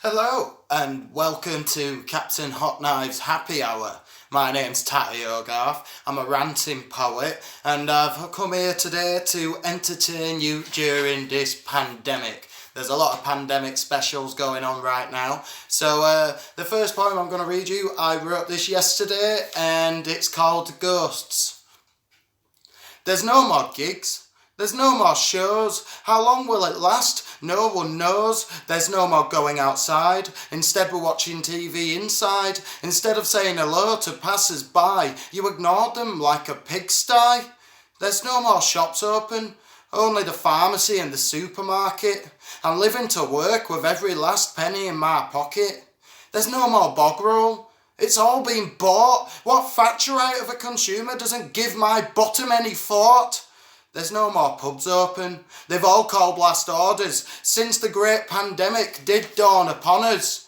Hello and welcome to Captain Hotknives Happy Hour. My name's Tatty Hoggarth. I'm a ranting poet and I've come here today to entertain you during this pandemic. There's a lot of pandemic specials going on right now. So the first poem I'm going to read you, I wrote this yesterday and it's called Ghosts. There's no more gigs. There's no more shows. How long will it last? No one knows. There's no more going outside. Instead we're watching TV inside. Instead of saying hello to passers-by, you ignored them like a pigsty. There's no more shops open. Only the pharmacy and the supermarket. I'm living to work with every last penny in my pocket. There's no more bog roll. It's all been bought. What factorite of a consumer doesn't give my bottom any thought? There's no more pubs open. They've all called last orders since the great pandemic did dawn upon us.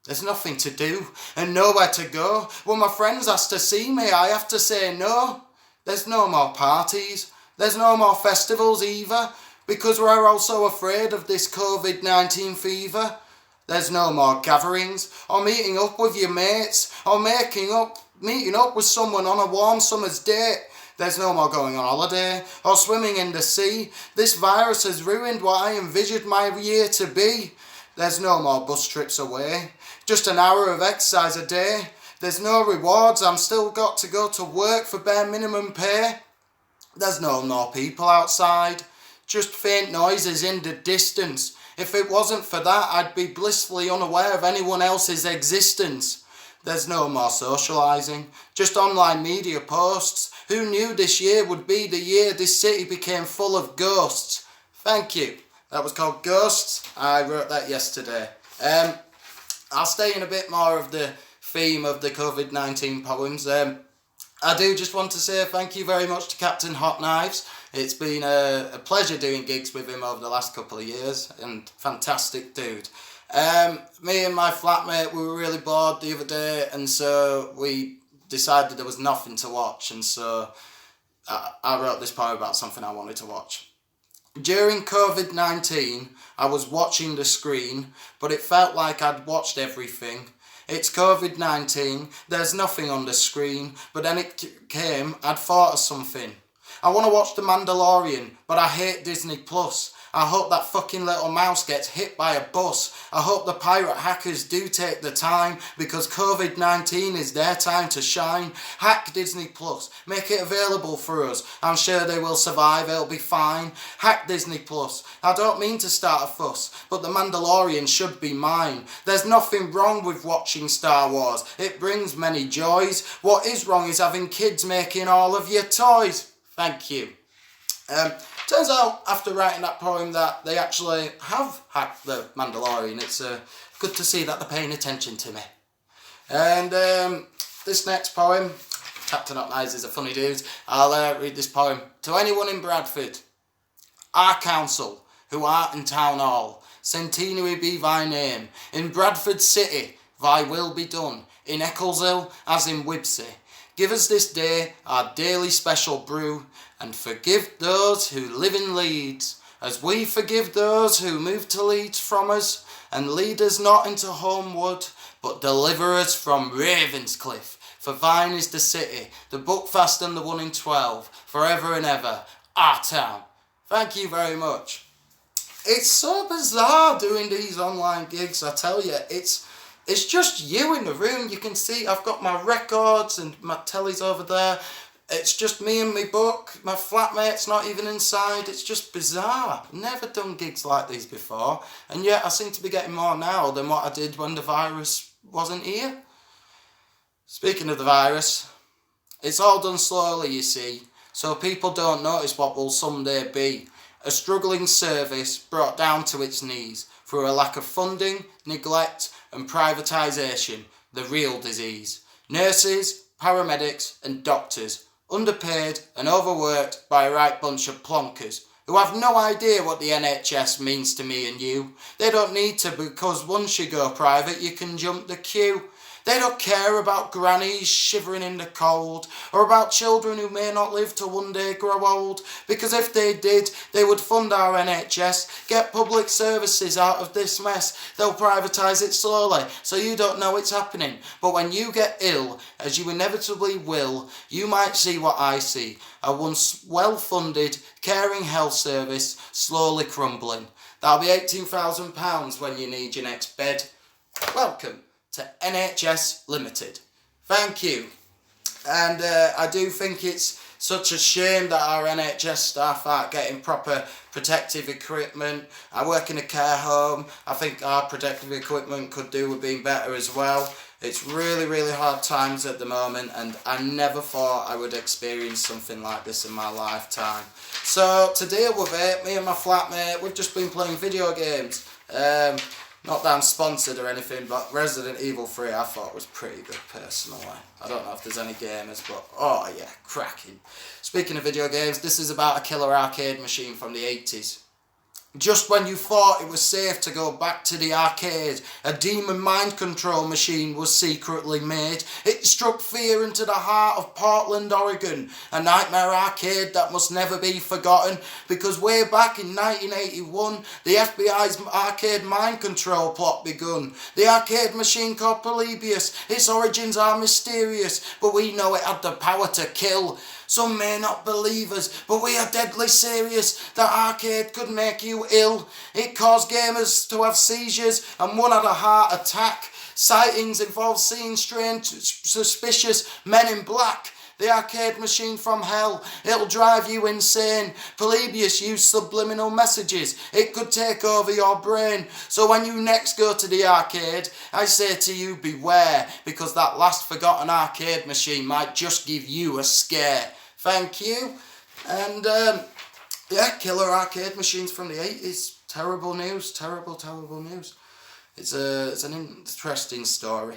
There's nothing to do and nowhere to go. When my friends ask to see me, I have to say no. There's no more parties. There's no more festivals either, because we're also afraid of this COVID-19 fever. There's no more gatherings or meeting up with your mates or meeting up with someone on a warm summer's day. There's no more going on holiday or swimming in the sea. This virus has ruined what I envisioned my year to be. There's no more bus trips away, just an hour of exercise a day. There's no rewards, I'm still got to go to work for bare minimum pay. There's no more people outside, just faint noises in the distance. If it wasn't for that, I'd be blissfully unaware of anyone else's existence. There's no more socialising, just online media posts. Who knew this year would be the year this city became full of ghosts? Thank you. That was called Ghosts. I wrote that yesterday. I'll stay in a bit more of the theme of the COVID-19 poems. I do just want to say thank you very much to Captain Hotknives. It's been a pleasure doing gigs with him over the last couple of years, and fantastic dude. Me and my flatmate, we were really bored the other day, and so we decided there was nothing to watch, and so I wrote this poem about something I wanted to watch. During COVID-19, I was watching the screen, but it felt like I'd watched everything. It's COVID-19, there's nothing on the screen, but then it came, I'd thought of something. I want to watch The Mandalorian, but I hate Disney Plus. I hope that fucking little mouse gets hit by a bus. I hope the pirate hackers do take the time, because COVID-19 is their time to shine. Hack Disney Plus. Make it available for us. I'm sure they will survive, it'll be fine. Hack Disney Plus. I don't mean to start a fuss, but The Mandalorian should be mine. There's nothing wrong with watching Star Wars. It brings many joys. What is wrong is having kids making all of your toys. Thank you. Turns out, after writing that poem, that they actually have hacked The Mandalorian. It's good to see that they're paying attention to me. And this next poem, Captain Hotknives is a funny dude. I'll read this poem. To anyone in Bradford, our council, who art in town hall, centenary be thy name. In Bradford city, thy will be done. In Eccleshill, as in Wibsey. Give us this day our daily special brew, and forgive those who live in Leeds, as we forgive those who move to Leeds from us, and lead us not into Homewood, but deliver us from Ravenscliff. For thine is the city, the Buckfast and the 1 in 12, forever and ever, our town. Thank you very much. It's so bizarre doing these online gigs, I tell you. It's just you in the room. You can see I've got my records and my telly's over there. It's just me and my book. My flatmate's not even inside. It's just bizarre. Never done gigs like these before. And yet I seem to be getting more now than what I did when the virus wasn't here. Speaking of the virus, it's all done slowly, you see, so people don't notice what will someday be. A struggling service brought down to its knees through a lack of funding, neglect and privatisation, the real disease. Nurses, paramedics and doctors, underpaid and overworked by a right bunch of plonkers who have no idea what the NHS means to me and you. They don't need to, because once you go private you can jump the queue. They don't care about grannies shivering in the cold, or about children who may not live to one day grow old, because if they did, they would fund our NHS, get public services out of this mess. They'll privatise it slowly, so you don't know it's happening. But when you get ill, as you inevitably will, you might see what I see, a once well-funded, caring health service slowly crumbling. That'll be £18,000 when you need your next bed. Welcome to NHS Limited. Thank you. And I do think it's such a shame that our NHS staff aren't getting proper protective equipment. I work in a care home. I think our protective equipment could do with being better as well. It's really, really hard times at the moment, and I never thought I would experience something like this in my lifetime. So to deal with it, me and my flatmate, we've just been playing video games. Not that I'm sponsored or anything, but Resident Evil 3 I thought was pretty good personally. I don't know if there's any gamers, but oh yeah, cracking. Speaking of video games, this is about a killer arcade machine from the 80s. Just when you thought it was safe to go back to the arcade, a demon mind control machine was secretly made. It struck fear into the heart of Portland, Oregon, a nightmare arcade that must never be forgotten, because way back in 1981, the FBI's arcade mind control plot begun. The arcade machine called Polybius, its origins are mysterious, but we know it had the power to kill. Some may not believe us, but we are deadly serious. That arcade could make you ill. It caused gamers to have seizures, and one had a heart attack. Sightings involve seeing strange, suspicious men in black. The arcade machine from hell. It'll drive you insane. Polybius used subliminal messages. It could take over your brain. So when you next go to the arcade, I say to you, beware, because that last forgotten arcade machine might just give you a scare. Thank you. And yeah, killer arcade machines from the 80s. Terrible news. Terrible, terrible news. It's an interesting story.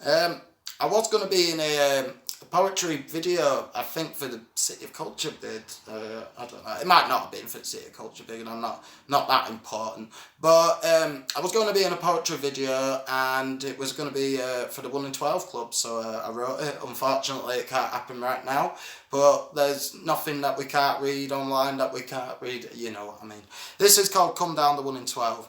I was going to be in a poetry video, I think, for the City of Culture bid. I don't know. It might not have been for the City of Culture bid, and I'm not that important. But I was going to be in a poetry video, and it was going to be for the 1 in 12 club, so I wrote it. Unfortunately, it can't happen right now, but there's nothing that we can't read online that we can't read, you know what I mean. This is called Come Down the 1 in 12.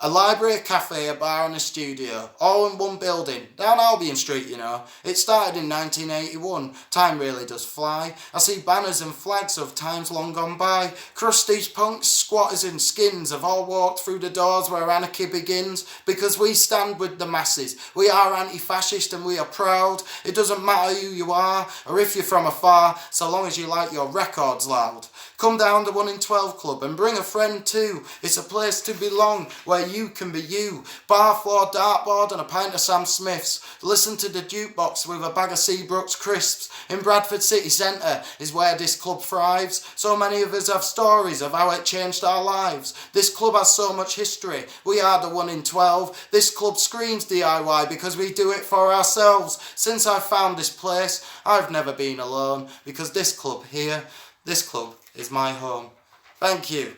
A library, a cafe, a bar and a studio, all in one building, down Albion Street, you know. It started in 1981, time really does fly. I see banners and flags of times long gone by. Crusties, punks, squatters and skins have all walked through the doors where anarchy begins, because we stand with the masses. We are anti-fascist and we are proud. It doesn't matter who you are, or if you're from afar, so long as you like your records loud. Come down the 1 in 12 club and bring a friend too. It's a place to belong, where you can be you. Bar floor, dartboard and a pint of Sam Smith's. Listen to the jukebox with a bag of Seabrooks crisps. In Bradford City Centre is where this club thrives. So many of us have stories of how it changed our lives. This club has so much history. We are the 1 in 12. This club screams DIY because we do it for ourselves. Since I found this place, I've never been alone, because this club here, this club is my home. Thank you.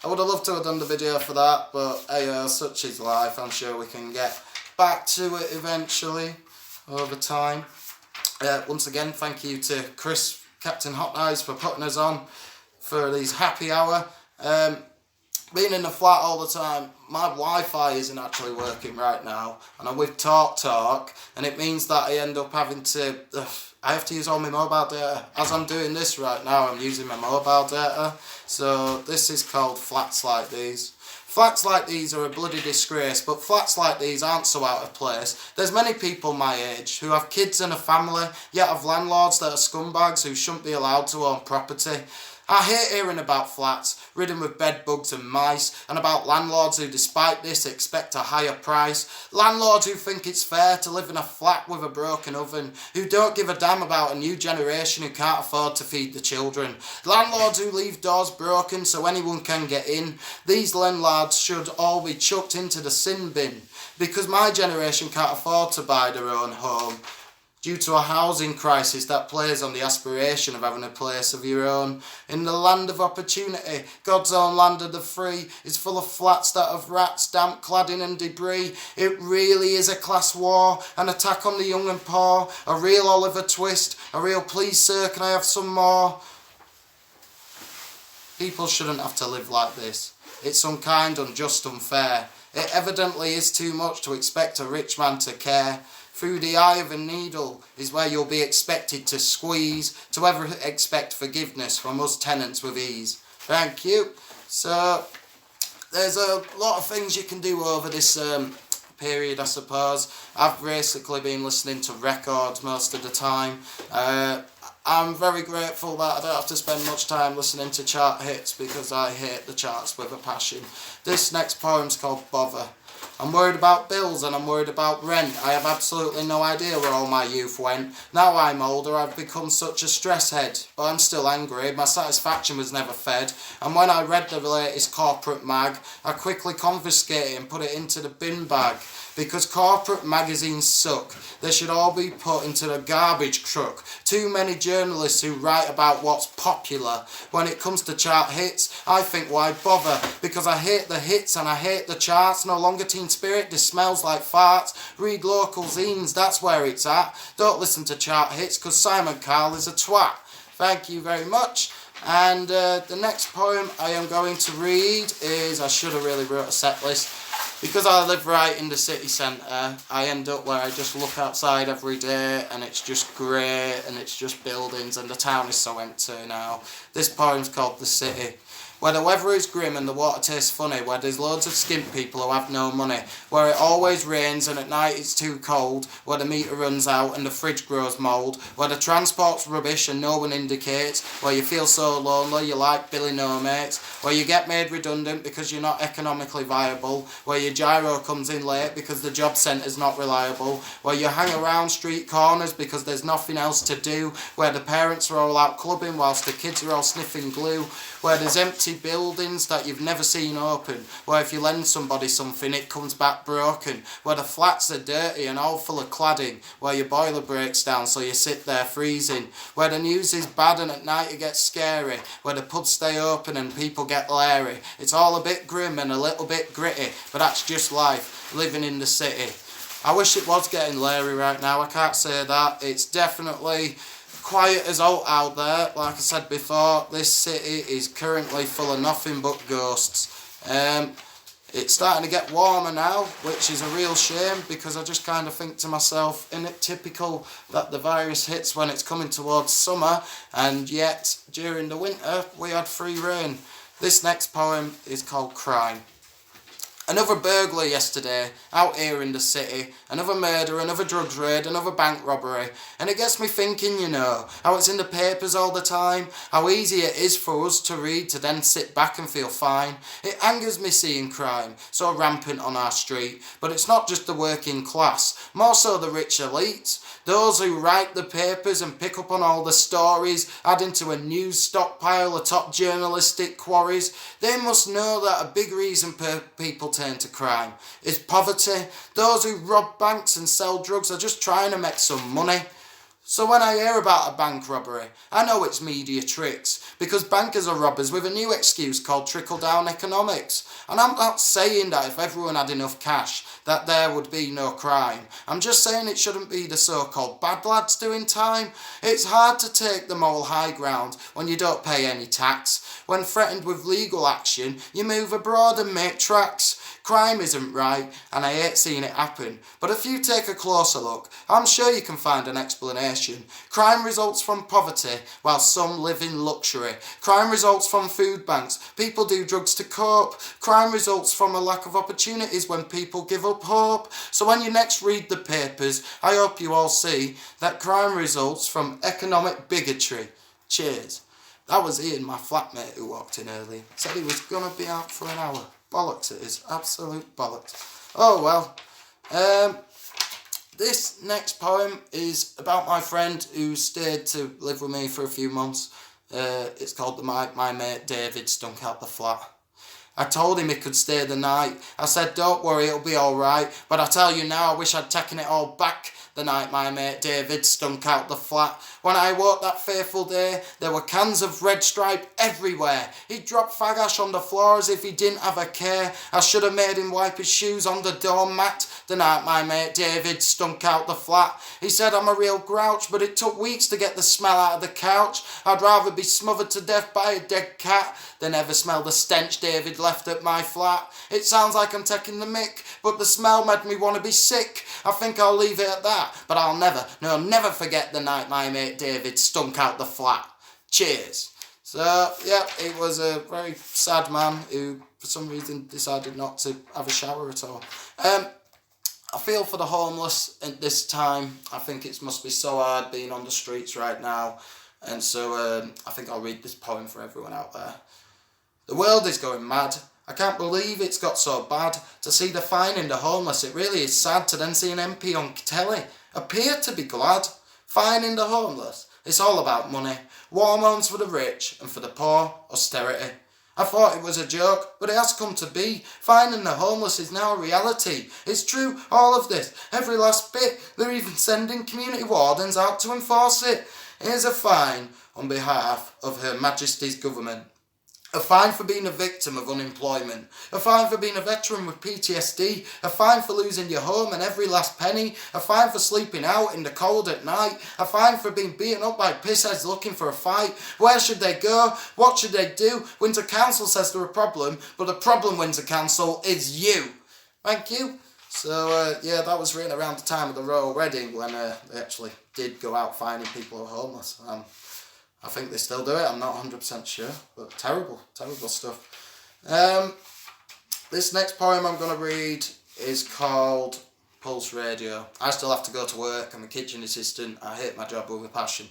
I would have loved to have done the video for that, but hey, such is life. I'm sure we can get back to it eventually, over time. Once again, thank you to Chris, Captain Hotknives, for putting us on for these happy hour. Being in the flat all the time, my Wi-Fi isn't actually working right now, and I'm with Talk, and it means that I end up having to... I have to use all my mobile data. As I'm doing this right now, I'm using my mobile data. So this is called Flats Like These. Flats like these are a bloody disgrace, but flats like these aren't so out of place. There's many people my age who have kids and a family, yet have landlords that are scumbags who shouldn't be allowed to own property. I hate hearing about flats ridden with bed bugs and mice, and about landlords who, despite this, expect a higher price. Landlords who think it's fair to live in a flat with a broken oven, who don't give a damn about a new generation who can't afford to feed the children. Landlords who leave doors broken so anyone can get in. These landlords should all be chucked into the sin bin, because my generation can't afford to buy their own home. due to a housing crisis that plays on the aspiration of having a place of your own. In the land of opportunity, God's own land of the free is full of flats that have rats, damp cladding and debris. It really is a class war, an attack on the young and poor, a real Oliver Twist, a real please sir can I have some more? People shouldn't have to live like this. It's unkind, unjust, unfair. It evidently is too much to expect a rich man to care. Through the eye of a needle is where you'll be expected to squeeze, to ever expect forgiveness from us tenants with ease. Thank you. So, there's a lot of things you can do over this period, I suppose. I've basically been listening to records most of the time. I'm very grateful that I don't have to spend much time listening to chart hits because I hate the charts with a passion. This next poem's called Bother. I'm worried about bills and I'm worried about rent. I have absolutely no idea where all my youth went. Now I'm older, I've become such a stress head. But I'm still angry, my satisfaction was never fed. And when I read the latest corporate mag, I quickly confiscated it and put it into the bin bag. Because corporate magazines suck. They should all be put into the garbage truck. Too many journalists who write about what's popular. When it comes to chart hits, I think why bother? Because I hate the hits and I hate the charts. No longer teen spirit, this smells like farts. Read local zines, that's where it's at. Don't listen to chart hits because Simon Cowell is a twat. Thank you very much. And the next poem I am going to read is, I should have really wrote a set list. Because I live right in the city centre, I end up where I just look outside every day and it's just grey and it's just buildings and the town is so empty now. This poem's called The City. Where the weather is grim and the water tastes funny, where there's loads of skint people who have no money, where it always rains and at night it's too cold, where the meter runs out and the fridge grows mould, where the transport's rubbish and no one indicates, where you feel so lonely you're like Billy No Mates, where you get made redundant because you're not economically viable, where your gyro comes in late because the job centre's not reliable, where you hang around street corners because there's nothing else to do, where the parents are all out clubbing whilst the kids are all sniffing glue, where there's empty buildings that you've never seen open, where if you lend somebody something it comes back broken, where the flats are dirty and all full of cladding, where your boiler breaks down so you sit there freezing, where the news is bad and at night it gets scary, where the pubs stay open and people get leery. It's all a bit grim and a little bit gritty, but that's just life, living in the city. I wish it was getting leery right now, I can't say that. It's definitely quiet as out there. Like I said before, this city is currently full of nothing but ghosts. It's starting to get warmer now, which is a real shame because I just kind of think to myself, isn't it typical that the virus hits when it's coming towards summer and yet during the winter we had free reign. This next poem is called Crime. Another burglar yesterday, out here in the city, another murder, another drugs raid, another bank robbery, and it gets me thinking, you know, how it's in the papers all the time, how easy it is for us to read to then sit back and feel fine. It angers me seeing crime so rampant on our street, but it's not just the working class, more so the rich elites. Those who write the papers and pick up on all the stories, adding to a news stockpile of top journalistic quarries, they must know that a big reason people turn to crime is poverty. Those who rob banks and sell drugs are just trying to make some money. So when I hear about a bank robbery, I know it's media tricks, because bankers are robbers with a new excuse called trickle-down economics. And I'm not saying that if everyone had enough cash, that there would be no crime. I'm just saying it shouldn't be the so-called bad lads doing time. It's hard to take the moral high ground when you don't pay any tax. When threatened with legal action, you move abroad and make tracks. Crime isn't right, and I hate seeing it happen. But if you take a closer look, I'm sure you can find an explanation. Crime results from poverty, while some live in luxury. Crime results from food banks. People do drugs to cope. Crime results from a lack of opportunities when people give up hope. So when you next read the papers, I hope you all see that crime results from economic bigotry. Cheers. That was Ian, my flatmate, who walked in early. Said he was going to be out for an hour. Bollocks it is. Absolute bollocks. Oh well. This next poem is about my friend who stayed to live with me for a few months. It's called My Mate David Stunk Out the Flat. I told him he could stay the night. I said, don't worry, it'll be alright. But I tell you now, I wish I'd taken it all back the night my mate David stunk out the flat. When I woke that fateful day, there were cans of Red Stripe everywhere. He dropped fag ash on the floor as if he didn't have a care. I should have made him wipe his shoes on the doormat the night my mate David stunk out the flat. He said I'm a real grouch, but it took weeks to get the smell out of the couch. I'd rather be smothered to death by a dead cat than ever smell the stench David left at my flat. It sounds like I'm taking the mick, but the smell made me want to be sick. I think I'll leave it at that, but I'll never forget the night my mate David stunk out the flat. Cheers. So, yeah, he was a very sad man who, for some reason, decided not to have a shower at all. I feel for the homeless at this time. I think it must be so hard being on the streets right now. And so I think I'll read this poem for everyone out there. The world is going mad. I can't believe it's got so bad. To see the fining the homeless, it really is sad to then see an MP on telly appear to be glad. Fining the homeless, it's all about money. War moans for the rich and for the poor, austerity. I thought it was a joke, but it has come to be. Fining the homeless is now a reality. It's true, all of this, every last bit. They're even sending community wardens out to enforce it. Here's a fine on behalf of Her Majesty's government. A fine for being a victim of unemployment. A fine for being a veteran with PTSD. A fine for losing your home and every last penny. A fine for sleeping out in the cold at night. A fine for being beaten up by pissheads looking for a fight. Where should they go? What should they do? Windsor Council says they're a problem, but the problem, Windsor Council, is you. Thank you. So, yeah, that was written around the time of the Royal Wedding when they actually did go out finding people who are homeless. I think they still do it, I'm not 100% sure, but terrible stuff. This next poem I'm going to read is called Pulse Radio. I still have to go to work, I'm a kitchen assistant, I hate my job with a passion.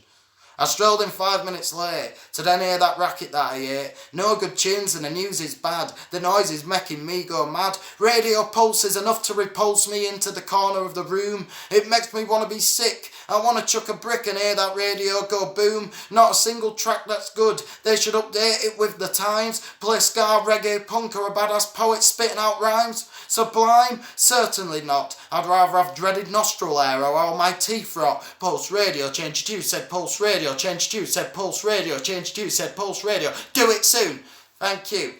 I strolled in 5 minutes late to then hear that racket that I ate. No good tunes and the news is bad. The noise is making me go mad. Radio pulse is enough to repulse me into the corner of the room. It makes me want to be sick. I want to chuck a brick and hear that radio go boom. Not a single track that's good. They should update it with the times. Play ska, reggae, punk or a badass poet spitting out rhymes. Sublime? Certainly not. I'd rather have dreaded nostril hair or all my teeth rot. Pulse radio, change to, said Pulse radio, change to, said Pulse radio, change to, said Pulse radio. Do it soon. Thank you.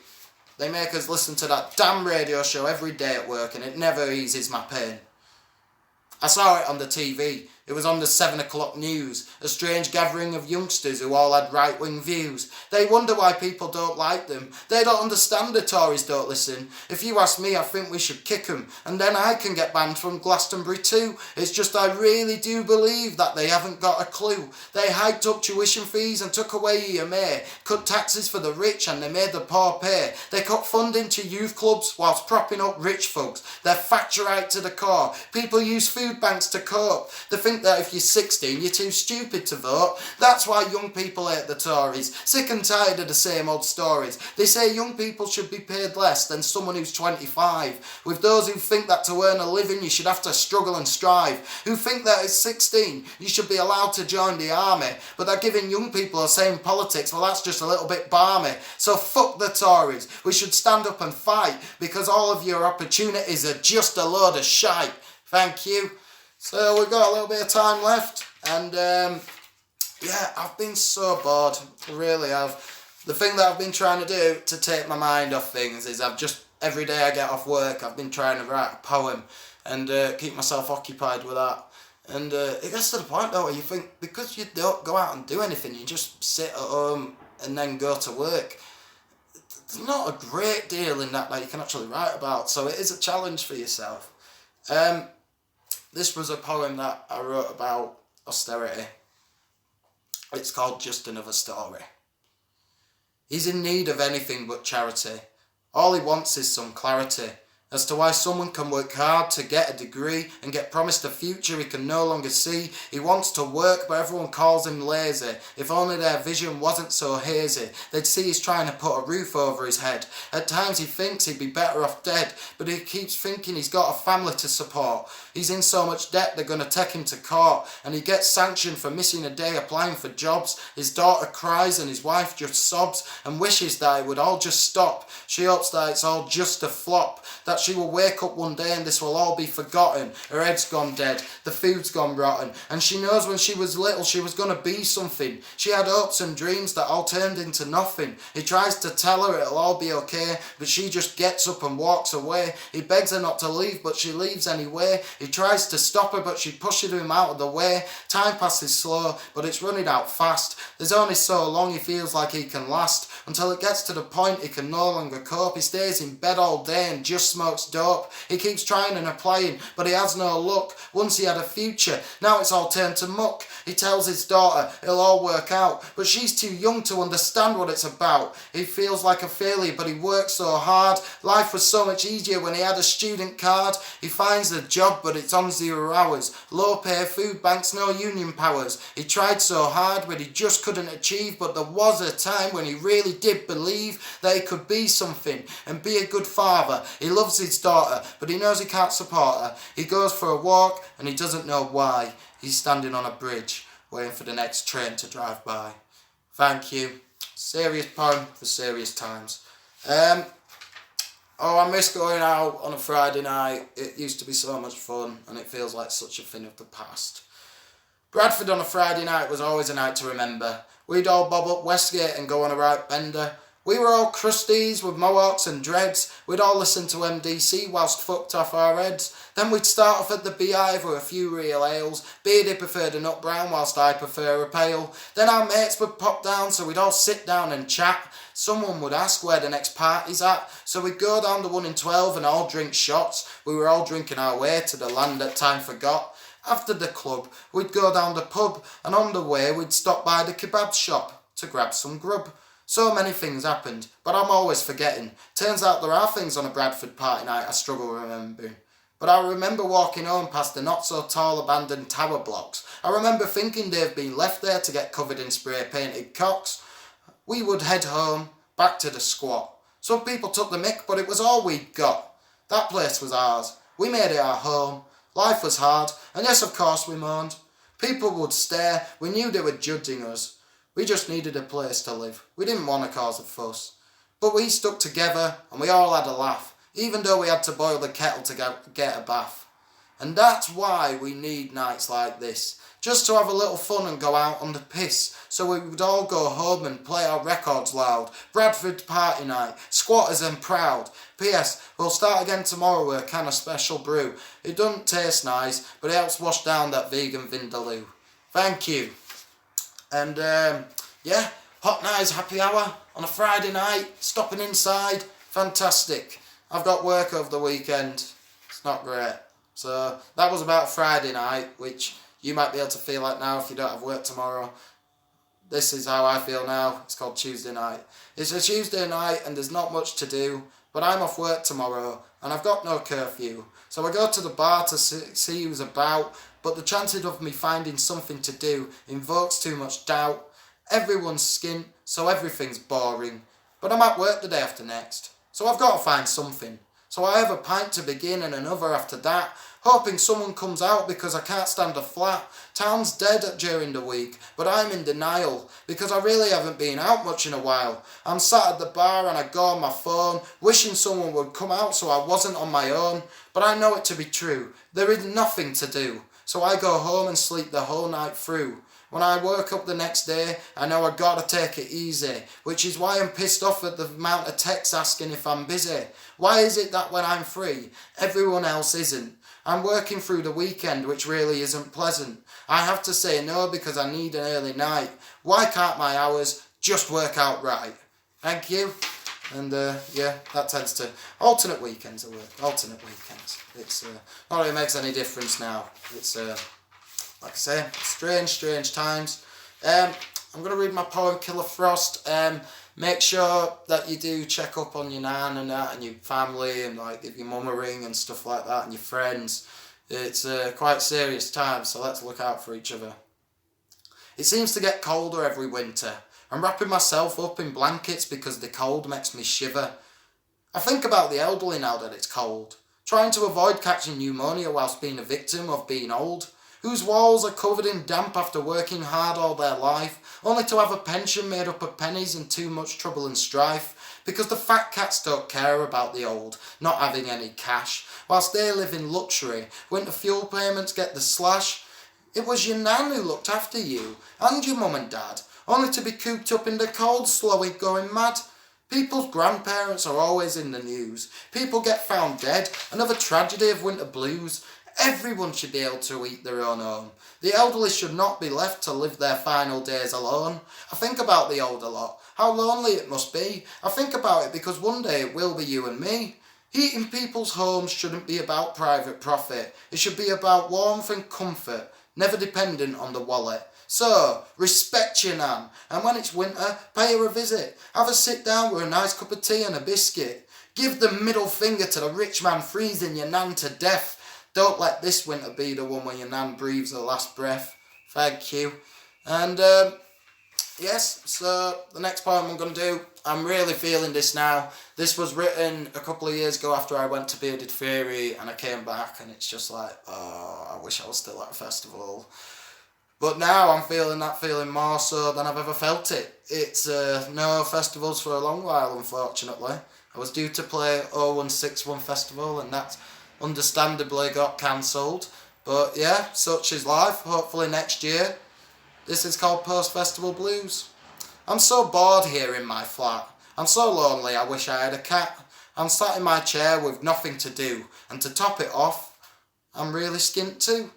They make us listen to that damn radio show every day at work and it never eases my pain. I saw it on the TV. It was on the 7 o'clock news, a strange gathering of youngsters who all had right-wing views. They wonder why people don't like them. They don't understand the Tories don't listen. If you ask me, I think we should kick them, and then I can get banned from Glastonbury too. It's just I really do believe that they haven't got a clue. They hiked up tuition fees and took away EMA, cut taxes for the rich and they made the poor pay. They cut funding to youth clubs whilst propping up rich folks. They're Thatcherite to the core. People use food banks to cope. They think that if you're 16, you're too stupid to vote. That's why young people hate the Tories. Sick and tired of the same old stories. They say young people should be paid less than someone who's 25. With those who think that to earn a living you should have to struggle and strive. Who think that at 16 you should be allowed to join the army. But they're giving young people the same politics. Well, that's just a little bit balmy. So fuck the Tories. We should stand up and fight because all of your opportunities are just a load of shite. Thank you. So we've got a little bit of time left, and yeah, I've been so bored, I really have. The thing that I've been trying to do to take my mind off things is every day I get off work, I've been trying to write a poem and keep myself occupied with that. And it gets to the point though where you think, because you don't go out and do anything, you just sit at home and then go to work. There's not a great deal in that you can actually write about, so it is a challenge for yourself. This was a poem that I wrote about austerity. It's called Just Another Story. He's in need of anything but charity. All he wants is some clarity, as to why someone can work hard to get a degree and get promised a future he can no longer see. He wants to work, but everyone calls him lazy. If only their vision wasn't so hazy, they'd see he's trying to put a roof over his head. At times he thinks he'd be better off dead, but he keeps thinking he's got a family to support. He's in so much debt they're going to take him to court, and he gets sanctioned for missing a day applying for jobs. His daughter cries and his wife just sobs and wishes that it would all just stop. She hopes that it's all just a flop, that she will wake up one day and this will all be forgotten. Her head's gone dead, the food's gone rotten, and she knows when she was little she was going to be something. She had hopes and dreams that all turned into nothing. He tries to tell her it'll all be okay, but she just gets up and walks away. He begs her not to leave, but she leaves anyway. He tries to stop her, but she pushes him out of the way. Time passes slow, but it's running out fast. There's only so long he feels like he can last, until it gets to the point he can no longer cope. He stays in bed all day and just smokes dope. He keeps trying and applying, but he has no luck. Once he had a future, now it's all turned to muck. He tells his daughter it'll all work out, but she's too young to understand what it's about. He feels like a failure, but he works so hard. Life was so much easier when he had a student card. He finds a job, but it's on 0 hours. Low pay, food banks, no union powers. He tried so hard, but he just couldn't achieve. But there was a time when he really did believe that he could be something and be a good father. He loves his daughter, but he knows he can't support her. He goes for a walk, and he doesn't know why. He's standing on a bridge, waiting for the next train to drive by. Thank you. Serious poem for serious times. I miss going out on a Friday night. It used to be so much fun, and it feels like such a thing of the past. Bradford on a Friday night was always a night to remember. We'd all bob up Westgate and go on a right bender. We were all crusties with mohawks and dreads. We'd all listen to MDC whilst fucked off our heads. Then we'd start off at the Beehive with a few real ales. Beardy preferred a nut brown whilst I prefer a pale. Then our mates would pop down, so we'd all sit down and chat. Someone would ask where the next party's at, so we'd go down the 1 in 12 and all drink shots. We were all drinking our way to the land that time forgot. After the club, we'd go down the pub, and on the way we'd stop by the kebab shop to grab some grub. So many things happened, but I'm always forgetting. Turns out there are things on a Bradford party night I struggle remembering. But I remember walking home past the not-so-tall abandoned tower blocks. I remember thinking they've been left there to get covered in spray-painted cocks. We would head home, back to the squat. Some people took the mick, but it was all we'd got. That place was ours. We made it our home. Life was hard, and yes, of course, we moaned. People would stare. We knew they were judging us. We just needed a place to live. We didn't want to cause a fuss. But we stuck together, and we all had a laugh, even though we had to boil the kettle to get a bath. And that's why we need nights like this, just to have a little fun and go out on the piss, so we would all go home and play our records loud. Bradford party night, squatters and proud. P.S. We'll start again tomorrow with a can of special brew. It doesn't taste nice, but it helps wash down that vegan vindaloo. Thank you. And Hotknives happy hour on a Friday night, stopping inside, fantastic. I've got work over the weekend, it's not great. So that was about Friday night, which you might be able to feel like now if you don't have work tomorrow. This is how I feel now, it's called Tuesday night. It's a Tuesday night and there's not much to do, but I'm off work tomorrow and I've got no curfew. So I go to the bar to see who's about, but the chances of me finding something to do invokes too much doubt. Everyone's skint, so everything's boring. But I'm at work the day after next, so I've got to find something. So I have a pint to begin and another after that, hoping someone comes out because I can't stand a flat. Town's dead during the week, but I'm in denial because I really haven't been out much in a while. I'm sat at the bar and I go on my phone, wishing someone would come out so I wasn't on my own. But I know it to be true. There is nothing to do. So I go home and sleep the whole night through. When I wake up the next day, I know I gotta take it easy, which is why I'm pissed off at the amount of texts asking if I'm busy. Why is it that when I'm free, everyone else isn't? I'm working through the weekend, which really isn't pleasant. I have to say no because I need an early night. Why can't my hours just work out right? Thank you. And that tends to alternate weekends. Alternate weekends. It's not really makes any difference now. It's like I say, strange times. I'm going to read my poem Killer Frost. make sure that you do check up on your nan and that and your family and like give your mum a ring and stuff like that and your friends. It's quite serious time, so let's look out for each other. It seems to get colder every winter. I'm wrapping myself up in blankets because the cold makes me shiver. I think about the elderly now that it's cold, trying to avoid catching pneumonia whilst being a victim of being old, whose walls are covered in damp after working hard all their life, only to have a pension made up of pennies and too much trouble and strife, because the fat cats don't care about the old, not having any cash, whilst they live in luxury. Winter fuel payments get the slash. It was your nan who looked after you, and your mum and dad, only to be cooped up in the cold, slowly going mad. People's grandparents are always in the news. People get found dead, another tragedy of winter blues. Everyone should be able to eat their own home. The elderly should not be left to live their final days alone. I think about the old a lot, how lonely it must be. I think about it because one day it will be you and me. Heating people's homes shouldn't be about private profit. It should be about warmth and comfort, never dependent on the wallet. So, respect your nan, and when it's winter, pay her a visit. Have a sit down with a nice cup of tea and a biscuit. Give the middle finger to the rich man freezing your nan to death. Don't let this winter be the one where your nan breathes her last breath. Thank you. And, yes, so the next poem I'm going to do, I'm really feeling this now. This was written a couple of years ago after I went to Bearded Fury and I came back and it's just like, oh, I wish I was still at a festival. But now I'm feeling that feeling more so than I've ever felt it. It's no festivals for a long while, unfortunately. I was due to play 0161 Festival and that understandably got cancelled. But yeah, such is life. Hopefully next year. This is called Post-Festival Blues. I'm so bored here in my flat. I'm so lonely I wish I had a cat. I'm sat in my chair with nothing to do. And to top it off, I'm really skint too.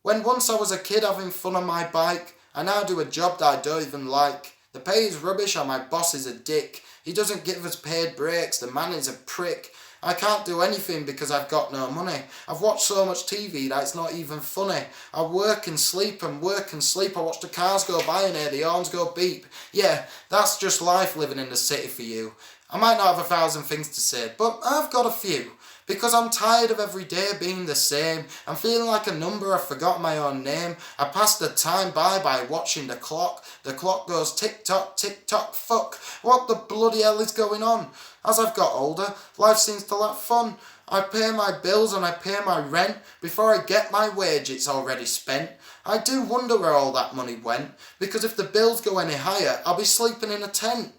When once I was a kid having fun on my bike, I now do a job that I don't even like. The pay is rubbish and my boss is a dick. He doesn't give us paid breaks, the man is a prick. I can't do anything because I've got no money. I've watched so much TV that it's not even funny. I work and sleep and work and sleep. I watch the cars go by and hear the horns go beep. Yeah, that's just life living in the city for you. I might not have 1,000 things to say, but I've got a few. Because I'm tired of every day being the same. I'm feeling like a number, I've forgotten my own name. I pass the time by watching the clock. The clock goes tick-tock, tick-tock, fuck. What the bloody hell is going on? As I've got older, life seems to lack fun. I pay my bills and I pay my rent. Before I get my wage, it's already spent. I do wonder where all that money went. Because if the bills go any higher, I'll be sleeping in a tent.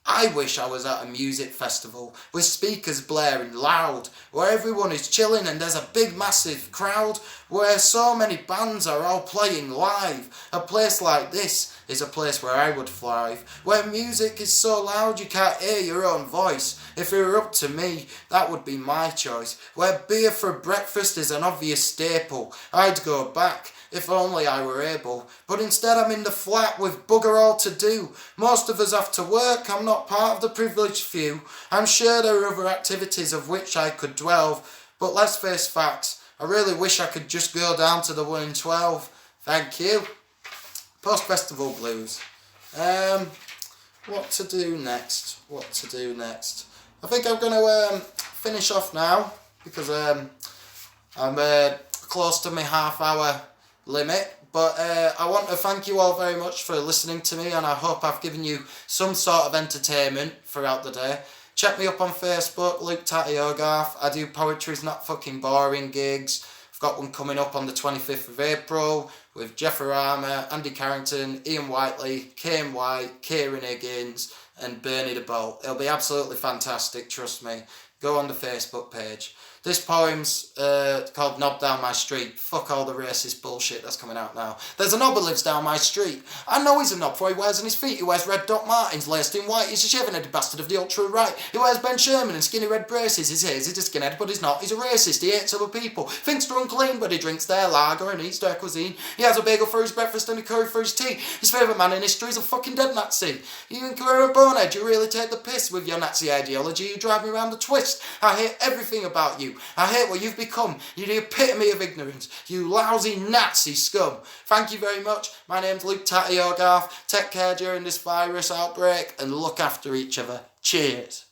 I wish I was at a music festival with speakers blaring loud, where everyone is chilling and there's a big massive crowd, where so many bands are all playing live. A place like this is a place where I would thrive, where music is so loud you can't hear your own voice. If it were up to me, that would be my choice. Where beer for breakfast is an obvious staple, I'd go back. If only I were able. But instead I'm in the flat with bugger all to do. Most of us have to work, I'm not part of the privileged few. I'm sure there are other activities of which I could dwell. But let's face facts, I really wish I could just go down to the 1 in 12. Thank you. Post-Festival Blues. What to do next? I think I'm going to finish off now because I'm close to my half-hour limit, but I want to thank you all very much for listening to me and I hope I've given you some sort of entertainment throughout the day. Check me up on Facebook, Luke Tatty Hoggarth. I do Poetry's Not Fucking Boring gigs. I've got one coming up on the 25th of April with Jeff Arama, Andy Carrington, Ian Whiteley, Kane White, Kieran Higgins and Bernie the Bolt. It'll be absolutely fantastic, trust me. Go on the Facebook page. This poem's called Knob Down My Street. Fuck all the racist bullshit that's coming out now. There's a knob who lives down my street. I know he's a knob for he wears on his feet. He wears red Doc Martens laced in white. He's a shaven-headed bastard of the ultra-right. He wears Ben Sherman and skinny red braces. His hair's a skinhead, but he's not. He's a racist. He hates other people. Thinks they're unclean, but he drinks their lager and eats their cuisine. He has a bagel for his breakfast and a curry for his tea. His favourite man in history is a fucking dead Nazi. You think you're a bonehead? You really take the piss with your Nazi ideology. You drive me around the twist. virus. I hate everything about you. I hate what you've become. You're the epitome of ignorance. You lousy Nazi scum. Thank you very much. My name's Luke Tatty Hoggarth. Take care during this virus outbreak and look after each other. Cheers.